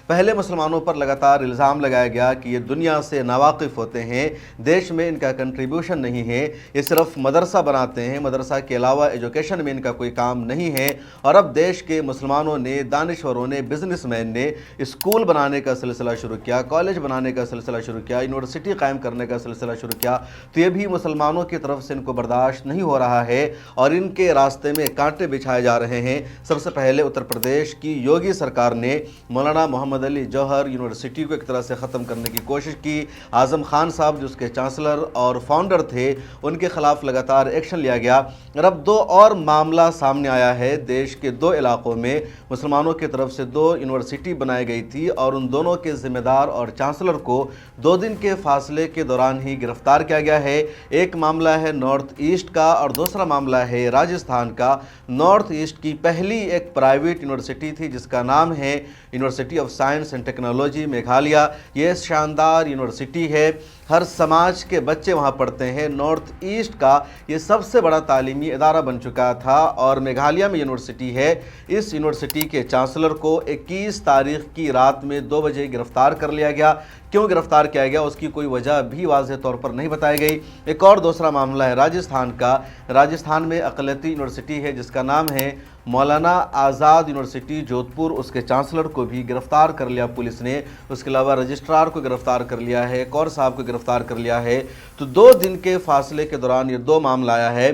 پہلے مسلمانوں پر لگاتار الزام لگایا گیا کہ یہ دنیا سے ناواقف ہوتے ہیں، دیش میں ان کا کنٹریبیوشن نہیں ہے، یہ صرف مدرسہ بناتے ہیں، مدرسہ کے علاوہ ایجوکیشن میں ان کا کوئی کام نہیں ہے۔ اور اب دیش کے مسلمانوں نے، دانشوروں نے، بزنس مین نے اسکول بنانے کا سلسلہ شروع کیا، کالج بنانے کا سلسلہ شروع کیا، یونیورسٹی قائم کرنے کا سلسلہ شروع کیا، تو یہ بھی مسلمانوں کی طرف سے ان کو برداشت نہیں ہو رہا ہے اور ان کے راستے میں کانٹے بچھائے جا رہے ہیں۔ سب سے پہلے اتر پردیش کی یوگی سرکار نے مولانا محمد علی جوہر یونیورسٹی کو ایک طرح سے ختم کرنے کی کوشش کی۔ اعظم خان صاحب جو اس کے چانسلر اور فاؤنڈر تھے، ان کے خلاف لگاتار ایکشن لیا گیا۔ اور اب دو اور معاملہ سامنے آیا ہے۔ دیش کے دو علاقوں میں مسلمانوں کی طرف سے دو یونیورسٹی بنائی گئی تھی اور ان دونوں کے ذمہ دار اور چانسلر کو 2 دن کے فاصلے کے دوران ہی گرفتار کیا گیا ہے۔ ایک معاملہ ہے نارتھ ایسٹ کا اور دوسرا معاملہ ہے راجستھان کا۔ نارتھ ایسٹ کی پہلی ایک پرائیویٹ یونیورسٹی تھی جس کا نام ہے university of science and technology Meghalaya. یہ شاندار یونیورسٹی ہے، ہر سماج کے بچے وہاں پڑھتے ہیں۔ نارتھ ایسٹ کا یہ سب سے بڑا تعلیمی ادارہ بن چکا تھا اور میگھالیہ میں یونیورسٹی ہے۔ اس یونیورسٹی کے چانسلر کو 21 تاریخ کی رات میں 2 بجے گرفتار کر لیا گیا۔ کیوں گرفتار کیا گیا اس کی کوئی وجہ بھی واضح طور پر نہیں بتائی گئی۔ ایک اور دوسرا معاملہ ہے راجستھان کا۔ راجستھان میں اقلیتی یونیورسٹی ہے جس کا نام ہے مولانا آزاد یونیورسٹی جودھ پور، اس کے چانسلر کو بھی گرفتار کر لیا پولیس نے۔ اس کے علاوہ رجسٹرار کو گرفتار کر لیا ہے، کور صاحب کو گرفتار کر لیا ہے۔ تو 2 دن کے فاصلے کے دوران یہ 2 معاملہ آیا ہے۔